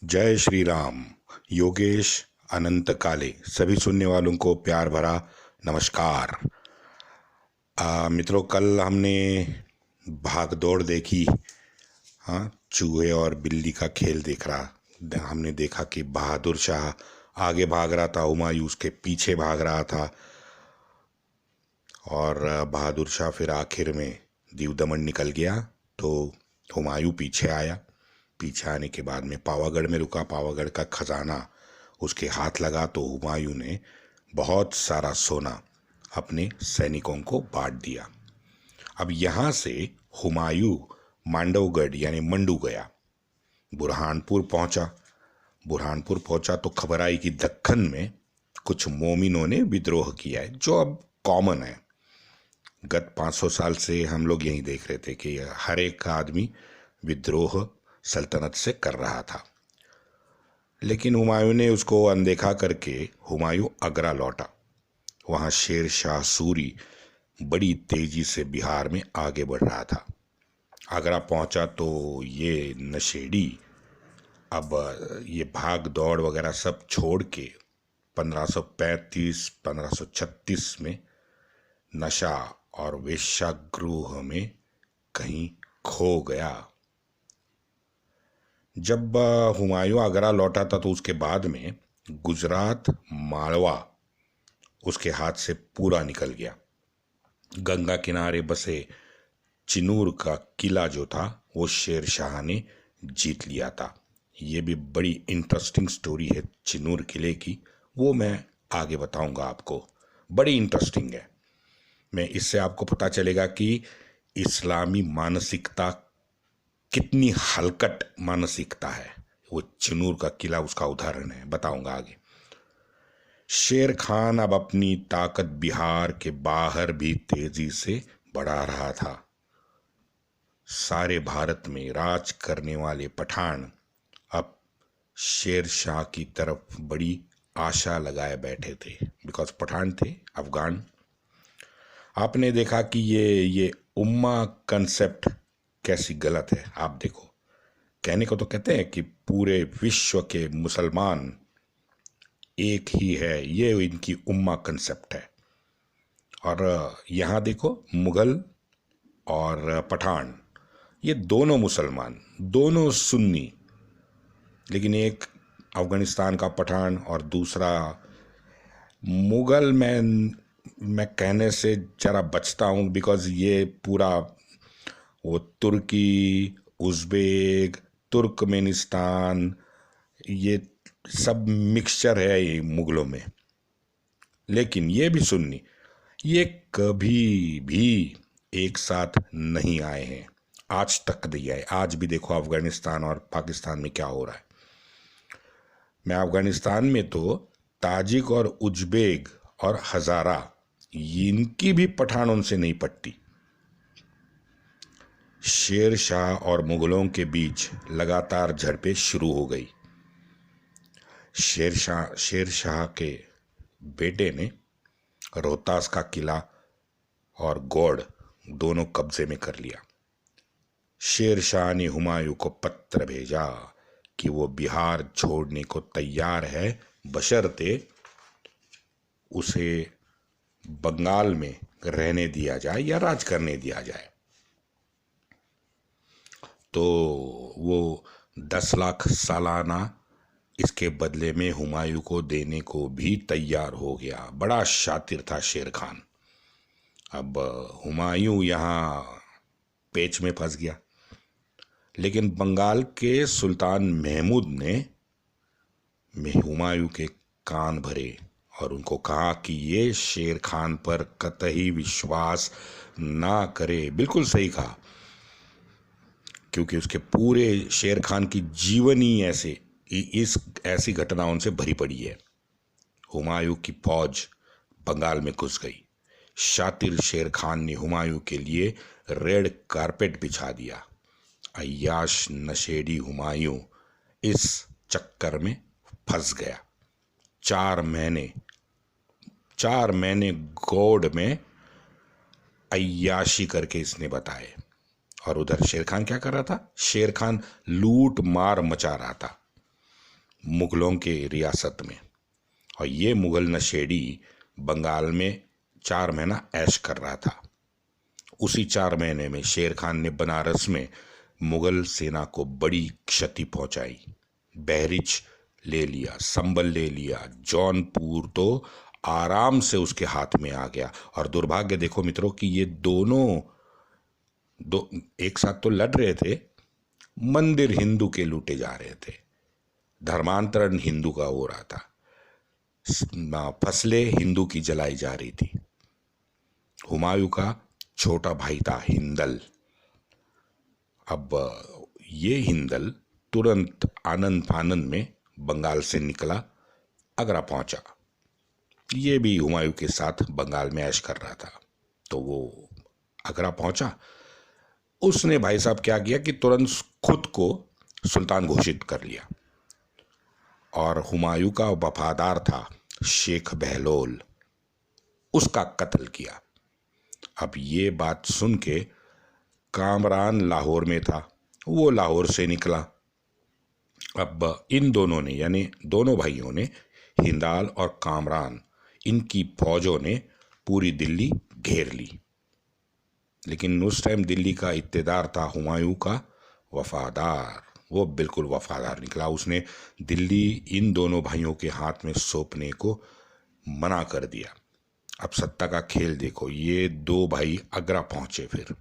जय श्री राम। योगेश अनंत काले सभी सुनने वालों को प्यार भरा नमस्कार। मित्रों, कल हमने भाग दौड़ देखी। हाँ, चूहे और बिल्ली का खेल देख रहा हमने देखा कि बहादुर शाह आगे भाग रहा था, हुमायूं उसके पीछे भाग रहा था और बहादुर शाह फिर आखिर में दीव दमन निकल गया तो हुमायूं पीछे आया। पीछे आने के बाद में पावागढ़ में रुका। पावागढ़ का खजाना उसके हाथ लगा तो हुमायूं ने बहुत सारा सोना अपने सैनिकों को बांट दिया। अब यहाँ से हुमायूं मांडवगढ़ यानी मंडू गया, बुरहानपुर पहुंचा। बुरहानपुर पहुंचा तो खबर आई कि दक्खन में कुछ मोमिनों ने विद्रोह किया है, जो अब कॉमन है। गत 500 साल से हम लोग यही देख रहे थे कि हर एक आदमी विद्रोह सल्तनत से कर रहा था। लेकिन हुमायूं ने उसको अनदेखा करके हुमायूं आगरा लौटा। वहां शेर शाह सूरी बड़ी तेजी से बिहार में आगे बढ़ रहा था। आगरा पहुंचा तो ये नशेड़ी अब ये भाग दौड़ वगैरह सब छोड़ के 1535-1536 में नशा और वेश्यागृह में कहीं खो गया। जब हुमायूं आगरा लौटा था तो उसके बाद में गुजरात मालवा उसके हाथ से पूरा निकल गया। गंगा किनारे बसे चिनूर का किला जो था वो शेर शाह ने जीत लिया था। ये भी बड़ी इंटरेस्टिंग स्टोरी है चिनूर किले की, वो मैं आगे बताऊंगा आपको। बड़ी इंटरेस्टिंग है। मैं इससे आपको पता चलेगा कि इस्लामी मानसिकता कितनी हलकट मानसिकता है। वो चिनूर का किला उसका उदाहरण है, बताऊंगा आगे। शेर खान अब अपनी ताकत बिहार के बाहर भी तेजी से बढ़ा रहा था। सारे भारत में राज करने वाले पठान अब शेर शाह की तरफ बड़ी आशा लगाए बैठे थे, बिकॉज पठान थे अफगान। आपने देखा कि ये उम्मा कंसेप्ट कैसी गलत है। आप देखो, कहने को तो कहते हैं कि पूरे विश्व के मुसलमान एक ही है, ये इनकी उम्मा कंसेप्ट है। और यहाँ देखो, मुगल और पठान ये दोनों मुसलमान, दोनों सुन्नी, लेकिन एक अफगानिस्तान का पठान और दूसरा मुगल। मैं कहने से जरा बचता हूँ, बिकॉज ये पूरा वो तुर्की, उज़्बेक, तुर्कमेनिस्तान, ये सब मिक्सचर है ये मुगलों में। लेकिन ये भी सुन्नी, ये कभी भी एक साथ नहीं आए हैं, आज तक नहीं आए। आज भी देखो अफगानिस्तान और पाकिस्तान में क्या हो रहा है। मैं अफगानिस्तान में तो ताजिक और उज़्बेक और हज़ारा, इनकी भी पठानों से नहीं पटती। शेर शाह और मुगलों के बीच लगातार झड़पें शुरू हो गई। शेर शाह के बेटे ने रोहतास का किला और गौड़ दोनों कब्जे में कर लिया। शेर शाह ने हुमायूं को पत्र भेजा कि वो बिहार छोड़ने को तैयार है, बशर्ते उसे बंगाल में रहने दिया जाए या राज करने दिया जाए। तो वो 10 लाख सालाना इसके बदले में हुमायूं को देने को भी तैयार हो गया। बड़ा शातिर था शेर खान। अब हुमायूं यहाँ पेच में फंस गया। लेकिन बंगाल के सुल्तान महमूद ने हुमायूं के कान भरे और उनको कहा कि ये शेर खान पर कतई विश्वास ना करे। बिल्कुल सही कहा, क्योंकि उसके पूरे शेर खान की जीवनी ऐसी घटनाओं से भरी पड़ी है। हुमायूं की फौज बंगाल में घुस गई। शातिर शेर खान ने हुमायूं के लिए रेड कारपेट बिछा दिया। अय्याश नशेड़ी हुमायूं इस चक्कर में फंस गया। 4 महीने गौड़ में अय्याशी करके इसने बताए। और उधर शेर खान क्या कर रहा था? शेर खान लूट मार मचा रहा था। मुगलों के रियासत में। और ये मुगल नशेड़ी बंगाल में 4 महीना ऐश कर रहा था। उसी 4 महीने में शेर खान ने बनारस में मुगल सेना को बड़ी क्षति पहुंचाई। बहरिच ले लिया, संभल ले लिया, जौनपुर तो आराम से उसके हाथ में आ गया। और दुर्भाग्य देखो मित्रों कि ये दोनों एक साथ तो लड़ रहे थे, मंदिर हिंदू के लूटे जा रहे थे, धर्मांतरण हिंदू का हो रहा था, फसलें हिंदू की जलाई जा रही थी। हुमायूं का छोटा भाई था हिंदल। अब ये हिंदल तुरंत आनंद फानंद में बंगाल से निकला, आगरा पहुंचा। ये भी हुमायूं के साथ बंगाल में ऐश कर रहा था। तो वो आगरा पहुंचा। उसने भाई साहब क्या किया कि तुरंत खुद को सुल्तान घोषित कर लिया। और हुमायूं का वफादार था शेख बहलोल, उसका कत्ल किया। अब ये बात सुन के कामरान लाहौर में था, वो लाहौर से निकला। अब इन दोनों ने, यानी दोनों भाइयों ने, हिंदाल और कामरान, इनकी फौजों ने पूरी दिल्ली घेर ली। लेकिन उस टाइम दिल्ली का इत्तेदार था हुमायूं का वफादार। वो बिल्कुल वफादार निकला। उसने दिल्ली इन दोनों भाइयों के हाथ में सौंपने को मना कर दिया। अब सत्ता का खेल देखो। ये 2 भाई आगरा पहुंचे, फिर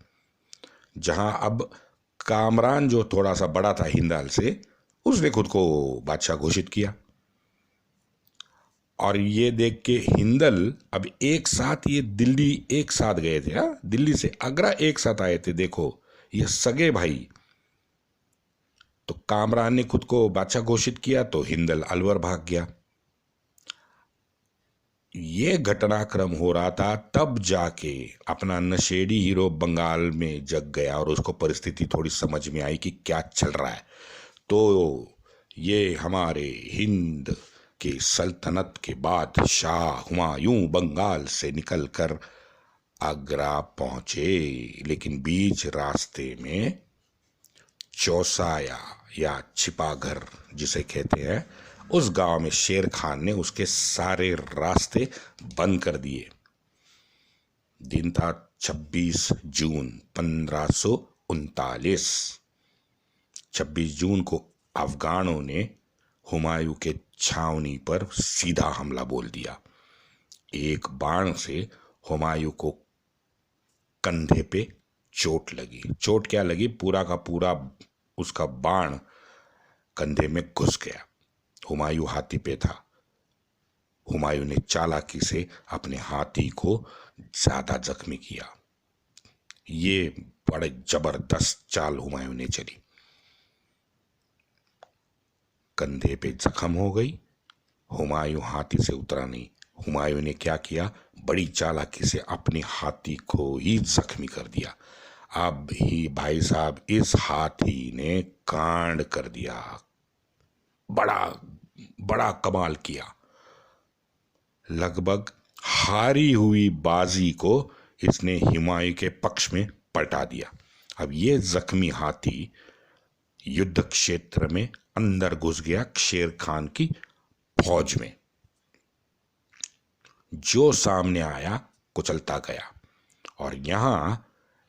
जहां अब कामरान जो थोड़ा सा बड़ा था हिंदाल से, उसने खुद को बादशाह घोषित किया। और ये देख के हिंदल अब एक साथ, ये दिल्ली एक साथ गए थे। दिल्ली से आगरा एक साथ आए थे। देखो ये सगे भाई। तो कामरान ने खुद को बादशाह घोषित किया तो हिंदल अलवर भाग गया। ये घटनाक्रम हो रहा था, तब जाके अपना नशेड़ी हीरो बंगाल में जग गया और उसको परिस्थिति थोड़ी समझ में आई कि क्या चल रहा है। तो ये हमारे हिंद के सल्तनत के बादशाह हुमायूं बंगाल से निकलकर आगरा पहुंचे। लेकिन बीच रास्ते में चौसाया या छिपाघर जिसे कहते हैं, उस गांव में शेर खान ने उसके सारे रास्ते बंद कर दिए। दिन था 26 जून 1539। 26 जून को अफगानों ने हुमायूं के छावनी पर सीधा हमला बोल दिया। एक बाण से हुमायूं को कंधे पे चोट लगी। चोट क्या लगी, पूरा का पूरा उसका बाण कंधे में घुस गया। हुमायूं हाथी पे था। हुमायूं ने चालाकी से अपने हाथी को ज्यादा जख्मी किया। ये बड़े जबरदस्त चाल हुमायूं ने चली। कंधे पे जख्म हो गई। हुमायूं हाथी से उतरा नहीं। हुमायूं ने क्या किया, बड़ी चालाकी से अपने हाथी को ही जख्मी कर दिया। अब ही भाई साहब इस हाथी ने कांड कर दिया, बड़ा बड़ा कमाल किया। लगभग हारी हुई बाजी को इसने हुमायूं के पक्ष में पलटा दिया। अब ये जख्मी हाथी युद्ध क्षेत्र में अंदर घुस गया शेर खान की फौज में। जो सामने आया कुचलता गया। और यहां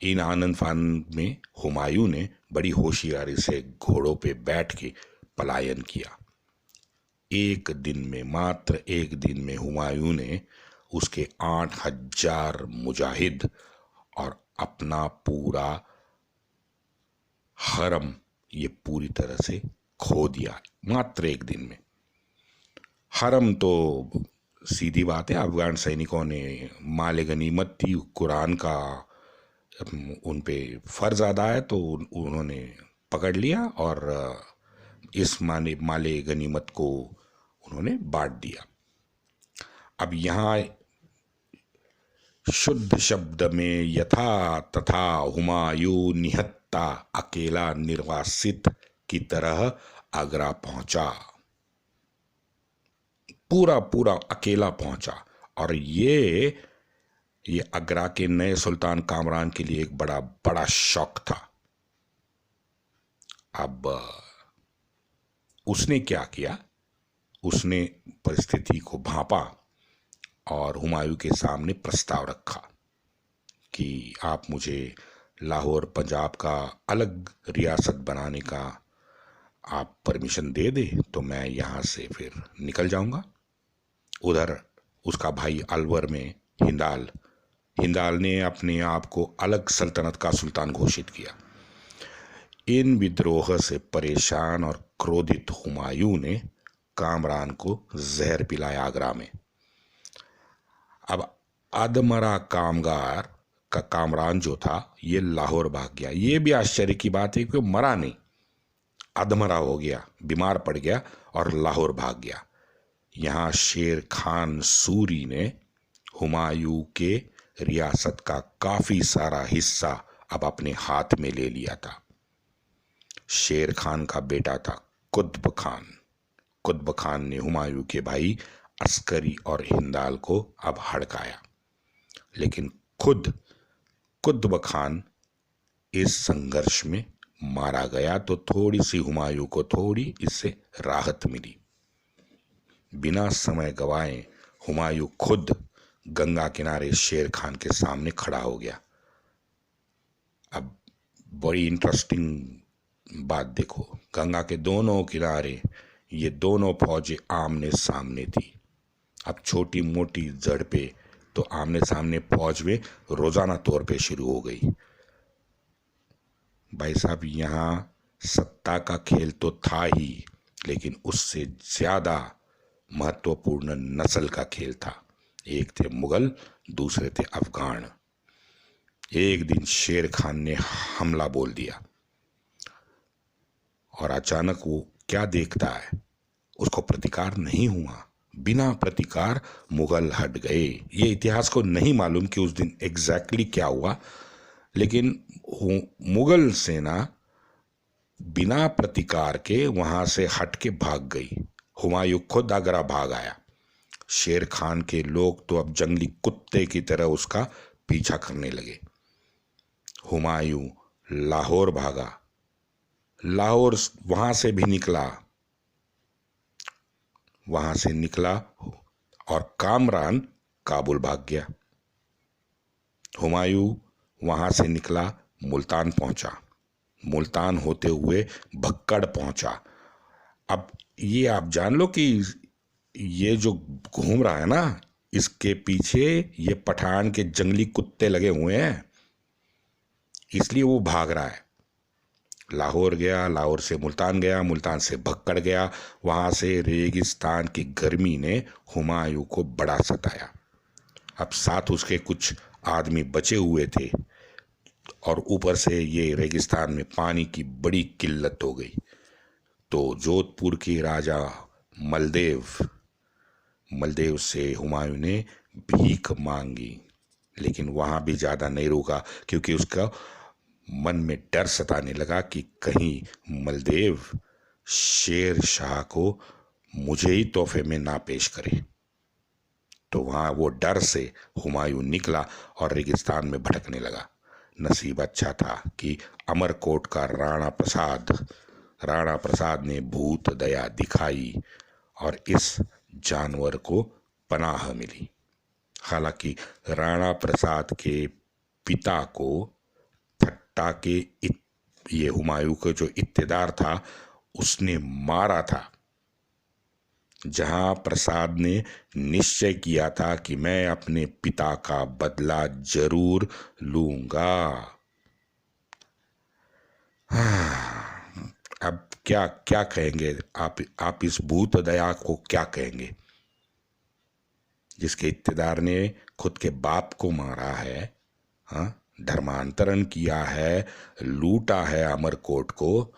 इन आनंद फानंद में हुमायूं ने बड़ी होशियारी से घोड़ों पे बैठ के पलायन किया। एक दिन में, मात्र एक दिन में हुमायूं ने उसके 8000 मुजाहिद और अपना पूरा हरम ये पूरी तरह से खो दिया, मात्र एक दिन में। हरम तो सीधी बात है, अफगान सैनिकों ने माल गनीमत थी, कुरान का उन पे फर्ज अदा है, तो उन्होंने पकड़ लिया और इस माले गनीमत को उन्होंने बांट दिया। अब यहाँ शुद्ध शब्द में यथा तथा हुमायूं निहत्ता अकेला निर्वासित की तरह आगरा पहुंचा। पूरा पूरा अकेला पहुंचा। और ये आगरा के नए सुल्तान कामरान के लिए एक बड़ा बड़ा शौक था। अब उसने क्या किया उसने परिस्थिति को भांपा और हुमायूं के सामने प्रस्ताव रखा कि आप मुझे लाहौर पंजाब का अलग रियासत बनाने का आप परमिशन दे दे तो मैं यहाँ से फिर निकल जाऊंगा। उधर उसका भाई अलवर में हिंदाल हिंदाल ने अपने आप को अलग सल्तनत का सुल्तान घोषित किया। इन विद्रोह से परेशान और क्रोधित हुमायूं ने कामरान को जहर पिलाया आगरा में। अब अधमरा कामगार का कामरान जो था ये लाहौर भाग गया। ये भी आश्चर्य की बात है कि मरा नहीं, अधमरा हो गया, बीमार पड़ गया और लाहौर भाग गया। यहाँ शेर खान सूरी ने हुमायूं के रियासत का काफी सारा हिस्सा अब अपने हाथ में ले लिया था। शेर खान का बेटा था कुतुब खान। कुतुब खान ने हुमायूं के भाई अस्करी और हिंदाल को अब हड़काया, लेकिन खुद कुतुब खान इस संघर्ष में मारा गया तो थोड़ी सी हुमायूं को थोड़ी इससे राहत मिली। बिना समय गवाए हुमायूं खुद गंगा किनारे शेर खान के सामने खड़ा हो गया। अब बड़ी इंटरेस्टिंग बात देखो, गंगा के दोनों किनारे ये दोनों फौजें आमने सामने थी। अब छोटी मोटी झड़पें तो आमने सामने फौज में रोजाना तौर पे शुरू हो गई। भाई साहब, यहाँ सत्ता का खेल तो था ही, लेकिन उससे ज्यादा महत्वपूर्ण नस्ल का खेल था। एक थे मुगल, दूसरे थे अफगान। एक दिन शेर खान ने हमला बोल दिया और अचानक वो क्या देखता है, उसको प्रतिकार नहीं हुआ। बिना प्रतिकार मुगल हट गए। ये इतिहास को नहीं मालूम कि उस दिन एग्जैक्टली क्या हुआ, लेकिन मुगल सेना बिना प्रतिकार के वहां से हट के भाग गई। हुमायूं खुद आगरा भाग आया। शेर खान के लोग तो अब जंगली कुत्ते की तरह उसका पीछा करने लगे। हुमायूं लाहौर भागा, लाहौर वहां से भी निकला, और कामरान काबुल भाग गया। हुमायूं वहां से निकला, मुल्तान पहुंचा, मुल्तान होते हुए भक्कड़ पहुंचा। अब ये आप जान लो कि ये जो घूम रहा है ना, इसके पीछे ये पठान के जंगली कुत्ते लगे हुए हैं, इसलिए वो भाग रहा है। लाहौर गया, लाहौर से मुल्तान गया, मुल्तान से भक्कड़ गया। वहां से रेगिस्तान की गर्मी ने हुमायूं को बड़ा सताया। अब साथ उसके कुछ आदमी बचे हुए थे और ऊपर से ये रेगिस्तान में पानी की बड़ी किल्लत हो गई। तो जोधपुर के राजा मलदेव से हुमायूं ने भीख मांगी, लेकिन वहां भी ज्यादा नहीं रुका, क्योंकि उसका मन में डर सताने लगा कि कहीं मलदेव शेर शाह को मुझे ही तोहफे में ना पेश करे। तो वहां वो डर से हुमायूं निकला और रेगिस्तान में भटकने लगा। नसीब अच्छा था कि अमरकोट का राणा प्रसाद ने भूत दया दिखाई और इस जानवर को पनाह मिली। हालांकि राणा प्रसाद के पिता को थट्टा के ये हुमायूं का जो इत्तेदार था उसने मारा था, जहां प्रसाद ने निश्चय किया था कि मैं अपने पिता का बदला जरूर लूंगा। अब क्या क्या कहेंगे आप इस भूत दया को क्या कहेंगे, जिसके इत्तेदार ने खुद के बाप को मारा है, हाँ, धर्मांतरण किया है, लूटा है अमरकोट को,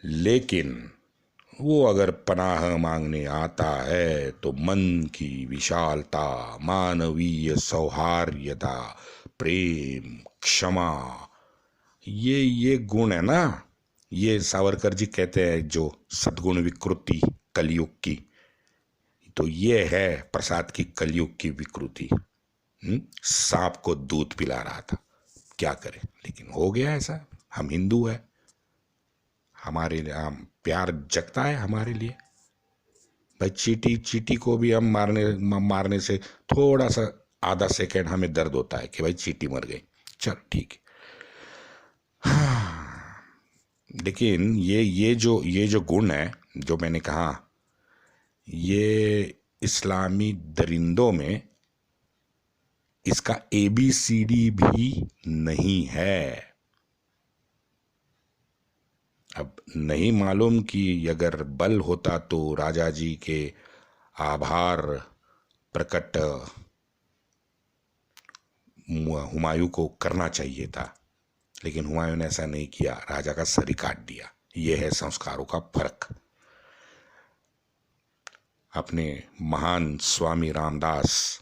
लेकिन वो अगर पनाह मांगने आता है तो मन की विशालता, मानवीय सौहार्दता, प्रेम, क्षमा, ये गुण है ना, ये सावरकर जी कहते हैं जो सद्गुण विकृति कलयुग की, तो ये है प्रसाद की कलयुग की विकृति। सांप को दूध पिला रहा था, क्या करें, लेकिन हो गया ऐसा। हम हिंदू है, हमारे लिए प्यार जगता है हमारे लिए। भाई चींटी चींटी को भी हम मारने से थोड़ा सा आधा सेकंड हमें दर्द होता है कि भाई चींटी मर गई, चल ठीक है। लेकिन ये जो गुण है जो मैंने कहा, ये इस्लामी दरिंदों में इसका ABCD भी नहीं है। अब नहीं मालूम कि अगर बल होता तो राजा जी के आभार प्रकट हुमायूं को करना चाहिए था, लेकिन हुमायूं ने ऐसा नहीं किया, राजा का सर ही काट दिया। यह है संस्कारों का फर्क। अपने महान स्वामी रामदास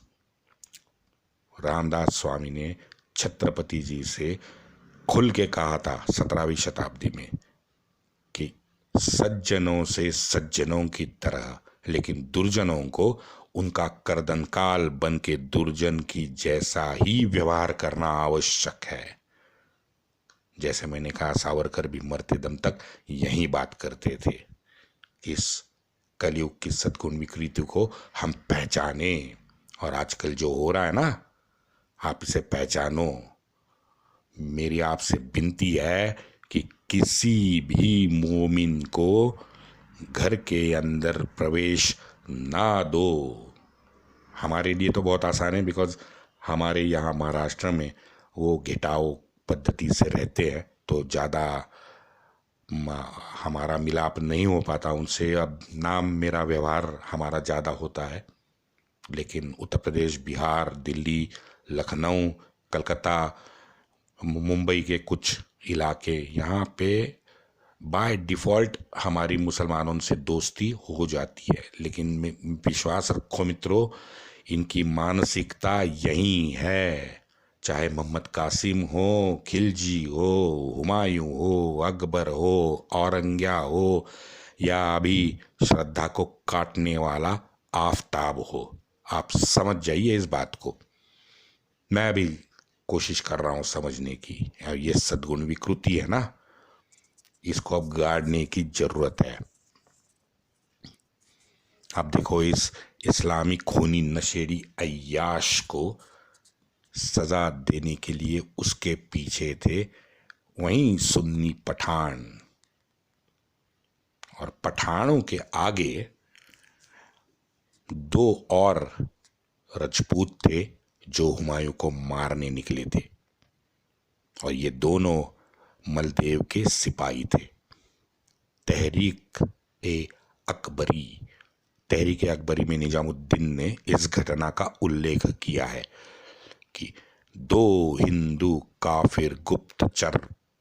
स्वामी ने छत्रपति जी से खुल के कहा था 17वीं शताब्दी में कि सज्जनों से सज्जनों की तरह, लेकिन दुर्जनों को उनका कर्दनकाल बन के दुर्जन की जैसा ही व्यवहार करना आवश्यक है। जैसे मैंने कहा, सावरकर भी मरते दम तक यही बात करते थे, इस कलयुग की सद्गुण विकृति को हम पहचाने। और आजकल जो हो रहा है ना, आप इसे पहचानो। मेरी आपसे विनती है कि किसी भी मोमिन को घर के अंदर प्रवेश ना दो। हमारे लिए तो बहुत आसान है, बिकॉज हमारे यहाँ महाराष्ट्र में वो घिटाओ पद्धति से रहते हैं, तो ज़्यादा हमारा मिलाप नहीं हो पाता उनसे। अब नाम मेरा व्यवहार हमारा ज़्यादा होता है, लेकिन उत्तर प्रदेश, बिहार, दिल्ली, लखनऊ, कलकत्ता, मुंबई के कुछ इलाके, यहाँ पे बाय डिफ़ॉल्ट हमारी मुसलमानों से दोस्ती हो जाती है। लेकिन विश्वास रखो मित्रों, इनकी मानसिकता यही है। चाहे मोहम्मद कासिम हो, खिलजी हो, हुमायूं हो, अकबर हो, औरंग्या हो, या अभी श्रद्धा को काटने वाला आफताब हो, आप समझ जाइए इस बात को। मैं भी कोशिश कर रहा हूँ समझने की। ये सद्गुण विकृति है ना, इसको अब गाड़ने की जरूरत है। अब देखो, इस इस्लामी खूनी नशेड़ी अय्याश को सजा देने के लिए उसके पीछे थे वहीं सुन्नी पठान, और पठानों के आगे दो और राजपूत थे जो हुमायूं को मारने निकले थे, और ये दोनों मलदेव के सिपाही थे। तहरीक ए अकबरी में निजामुद्दीन ने इस घटना का उल्लेख किया है कि दो हिंदू काफिर गुप्तचर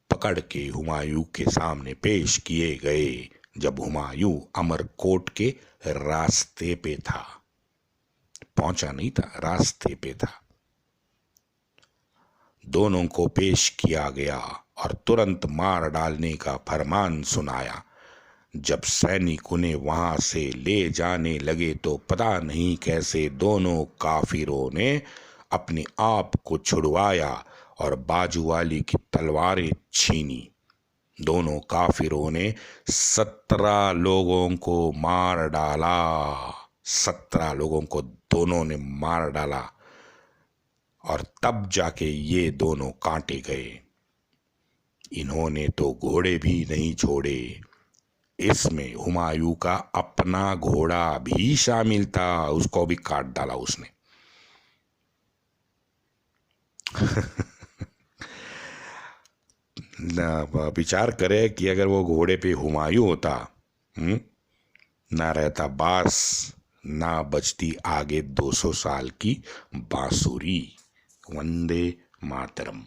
पकड़ के हुमायूं के सामने पेश किए गए जब हुमायूं अमरकोट के रास्ते पे था, पहुंचा नहीं था, रास्ते पे था। दोनों को पेश किया गया और तुरंत मार डालने का फरमान सुनाया। जब सैनिक उन्हें वहां से ले जाने लगे तो पता नहीं कैसे दोनों काफिरों ने अपने आप को छुड़वाया और बाजू वाली की तलवारें छीनी। दोनों काफिरों ने 17 लोगों को मार डाला। 17 लोगों को दोनों ने मार डाला, और तब जाके ये दोनों कांटे गए। इन्होंने तो घोड़े भी नहीं छोड़े, इसमें हुमायूं का अपना घोड़ा भी शामिल था, उसको भी काट डाला उसने। विचार करे कि अगर वो घोड़े पे हुमायूं होता, ना रहता बास, ना बजती आगे 200 साल की बांसुरी। वंदे मातरम।